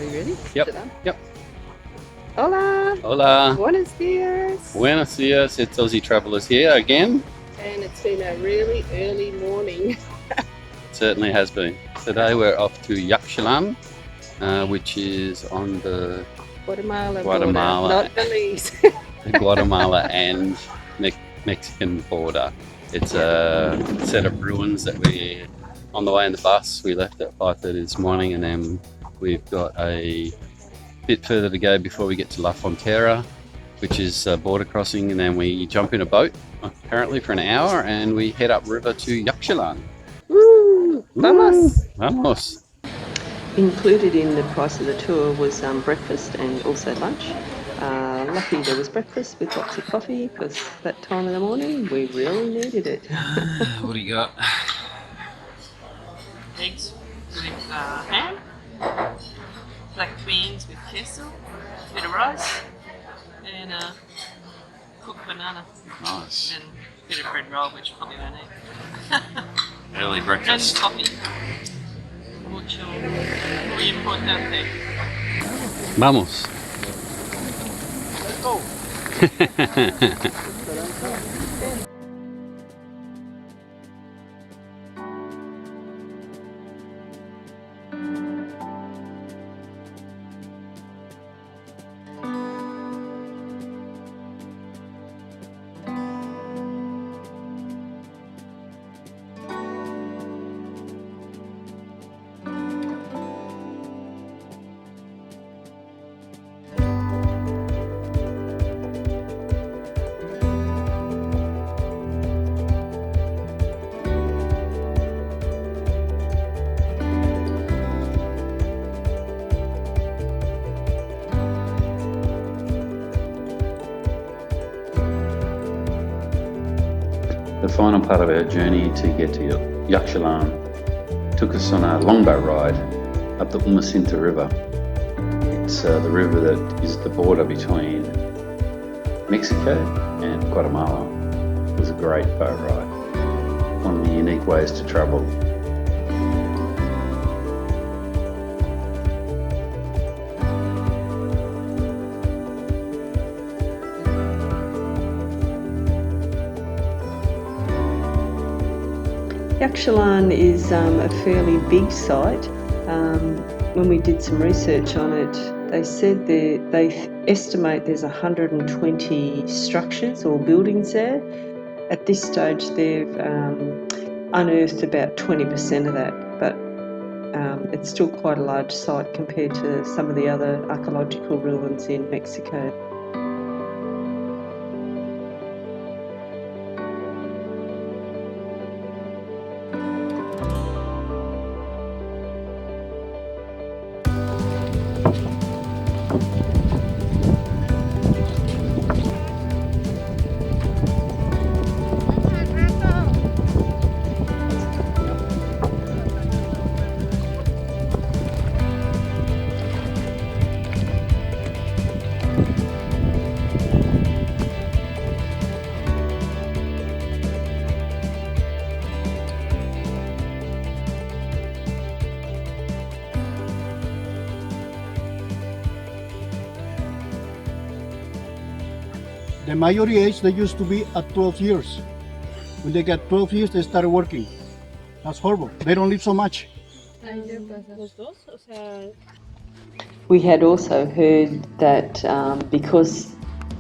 Are you ready? Yep. Yep. Hola. Hola. Buenos dias. Buenos dias. It's Aussie-Travellers here again. And it's been a really early morning. It certainly has been. Today we're off to Yaxchilan, which is on the Guatemala Guatemala. border, not Belize. the Guatemala and Mexican border. It's a set of ruins that we, on the way in the bus, we left at 5:30 this morning, and then we've got a bit further to go before we get to La Frontera, which is a border crossing, and then we jump in a boat, apparently for an hour, and we head upriver to Yaxchilan. Woo! Vamos! Vamos! Included in the price of the tour was breakfast and also lunch. Lucky there was breakfast with lots of coffee, because that time of the morning we really needed it. What do you got? Eggs with ham, black beans with queso, a bit of rice, and a cooked banana. Nice. And a bit of bread roll, which probably won't eat. Early And breakfast. coffee. Mucho muy importante. Vamos! Let's go. The final part of our journey to get to Yaxchilan took us on a longboat ride up the Usumacinta river. It's the river that is the border between Mexico and Guatemala. It was a great boat ride, one of the unique ways to travel. Yaxchilan is a fairly big site. When we did some research on it, they said they estimate there's 120 structures or buildings there. At this stage, they've unearthed about 20% of that, but it's still quite a large site compared to some of the other archaeological ruins in Mexico. The majority age, they used to be at 12 years. When they get 12 years, they start working. That's horrible. They don't live so much. We had also heard that because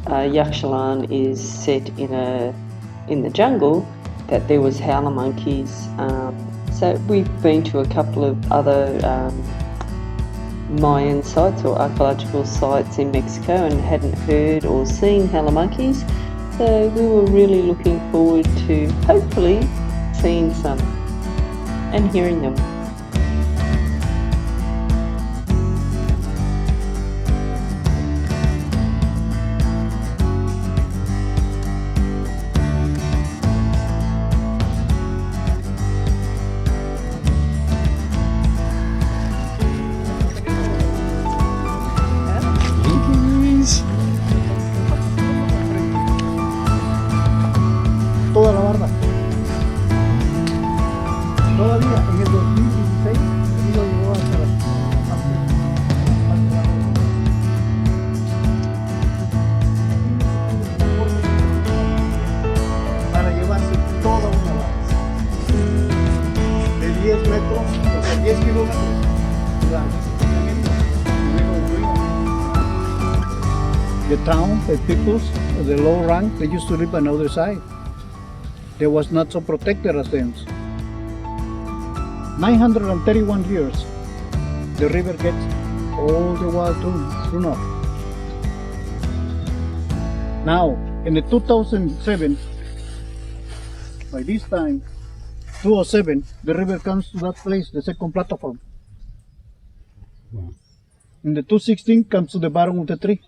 Yaxchilan is set in the jungle, that there was howler monkeys. So we've been to a couple of other Mayan sites or archaeological sites in Mexico and hadn't heard or seen howler monkeys. So we were really looking forward to hopefully seeing some and hearing them. Toda la barba. Todavía en el 2000 The town, the peoples, the low rank, they used to live on the other side. They was not so protected as them. 931 years, the river gets all the way to north. Now, in the 2007, by this time, 207, the river comes to that place, the second platform. In the 216, comes to the bottom of the tree.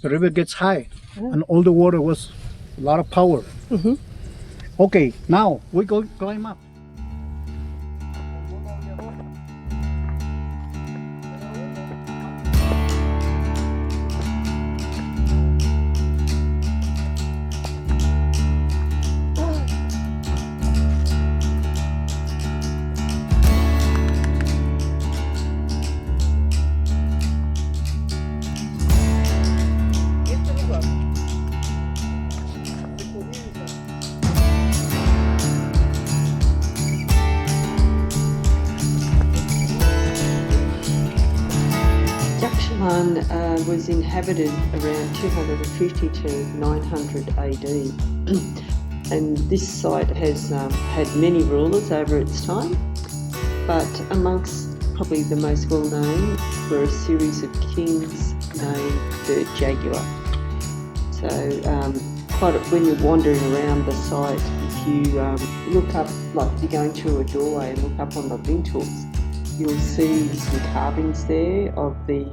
The river gets high, and all the water was a lot of power. Okay, now we go climb up. Yaxchilan was inhabited around 250 to 900 AD, and this site has had many rulers over its time, but amongst probably the most well known were a series of kings named the Jaguar. So when you're wandering around the site, if you look up, like you're going through a doorway and look up on the lintels, you'll see some carvings there of the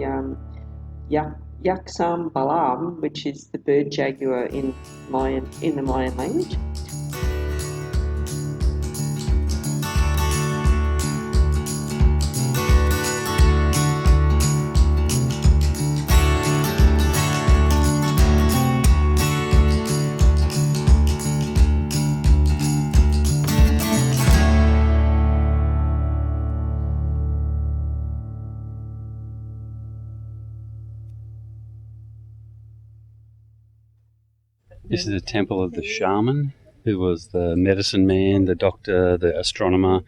Yaxchilan, which is the bird jaguar in the Mayan language. This is a temple of the shaman, who was the medicine man, the doctor, the astronomer,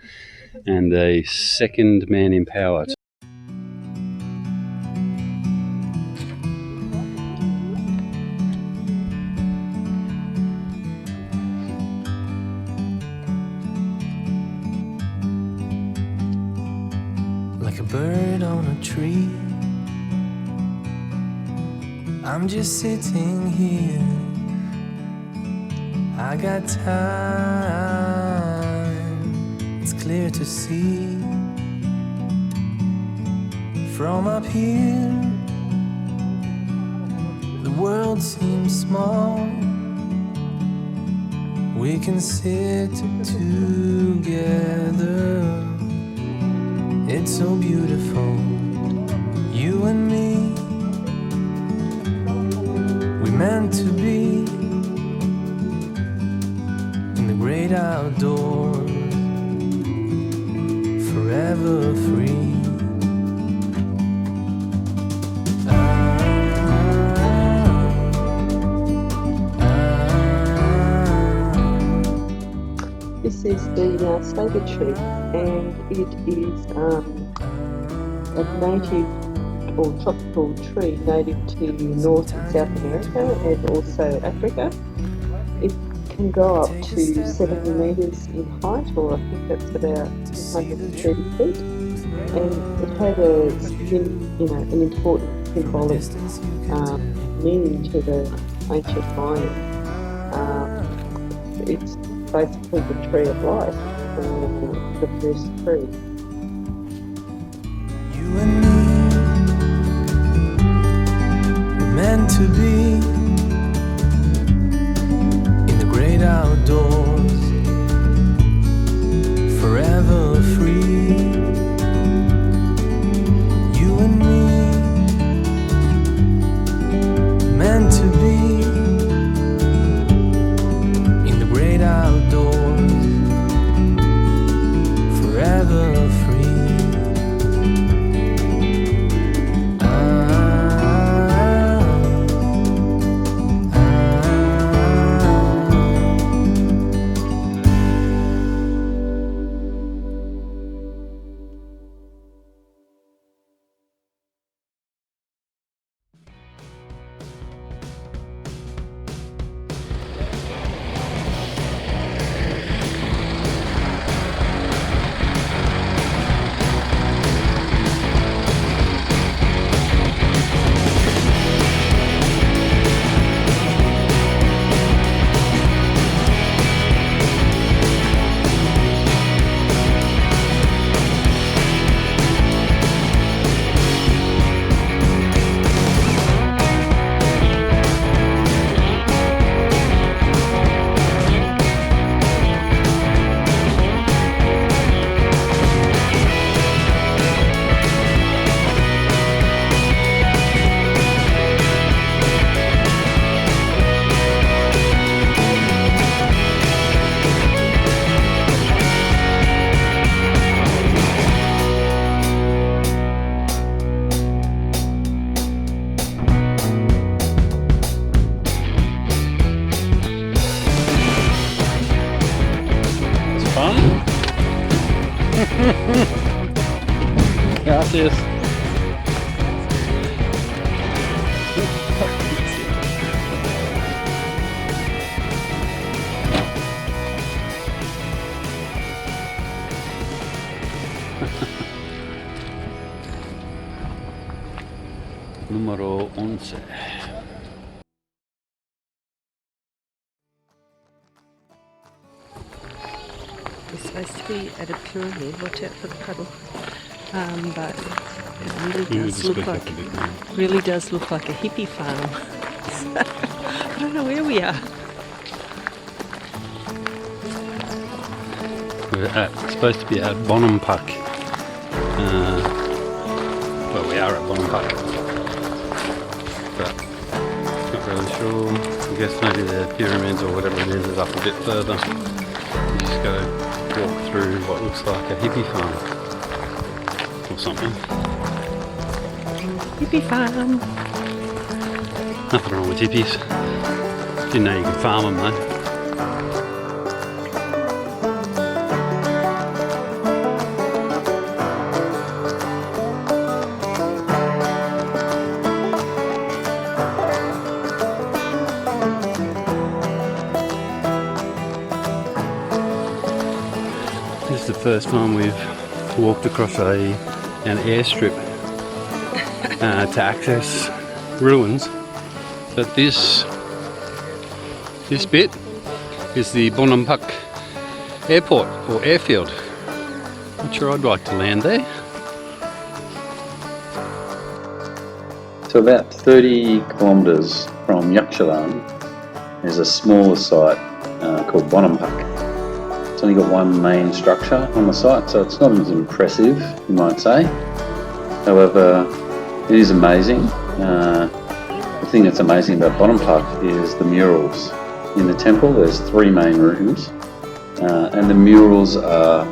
and the second man in power. Like a bird on a tree, I'm just sitting here. I got time, it's clear to see. From up here, the world seems small. We can sit together. It's so beautiful, you and me. We meant to be in the great outdoors, forever free. This is the Ceiba Tree, and it is a native or tropical tree native to North and South America and also Africa. It can go up to 70 metres in height, or I think that's about 230 feet, and it had an important symbolic meaning to the ancient Mayan. It's basically the tree of life, or the first tree. You and me were meant to be in the great outdoors, forever free. You and me meant to be in the great outdoors, forever Gracias. Número 11. We're supposed to be at a pyramid. Watch out for the puddle. But it really does look like a hippie farm. I don't know where we are. We're supposed to be at Bonampak. Well, we are at Bonampak, but not really sure. I guess maybe the pyramids or whatever it is up a bit further. You just go walk through what looks like a hippie farm or something. Hippie farm. Nothing wrong with hippies. Didn't know you could farm them though. This is the first time we've walked across an airstrip to access ruins. But this bit is the Bonampak airport or airfield. Not sure I'd like to land there. So about 30 kilometres from Yaxchilan is a smaller site called Bonampak. It's only got one main structure on the site, so it's not as impressive, you might say. However, it is amazing. The thing that's amazing about Bonampak is the murals. In the temple there's 3 main rooms, and the murals are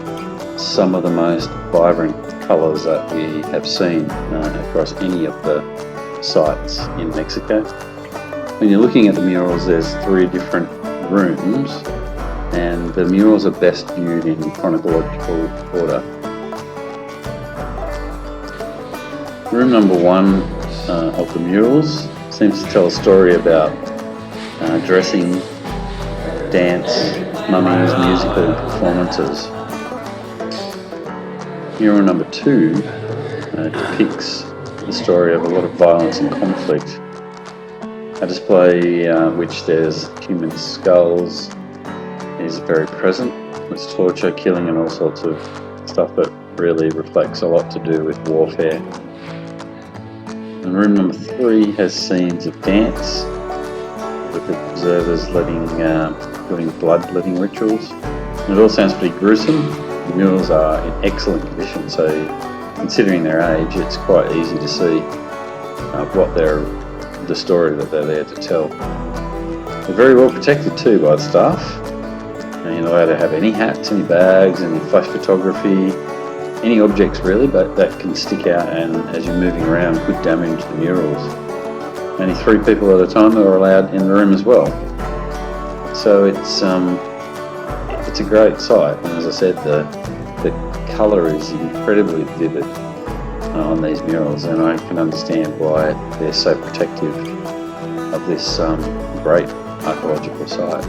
some of the most vibrant colours that we have seen across any of the sites in Mexico. When you're looking at the murals, there's 3 different rooms, and the murals are best viewed in chronological order. Room number 1 of the murals seems to tell a story about dressing, dance, mummies, musical performances. Mural number 2 depicts the story of a lot of violence and conflict. A display which there's human skulls is very present. There's torture, killing and all sorts of stuff that really reflects a lot to do with warfare. And room number 3 has scenes of dance, with the observers doing blood-letting rituals. And it all sounds pretty gruesome. The murals are in excellent condition, so considering their age, it's quite easy to see the story that they're there to tell. They're very well protected too by the staff. You're not allowed to have any hats, any bags, any flash photography, any objects really, but that can stick out and as you're moving around could damage the murals. Only 3 people at a time are allowed in the room as well. So it's a great site, and as I said, the colour is incredibly vivid on these murals, and I can understand why they're so protective of this great archaeological site.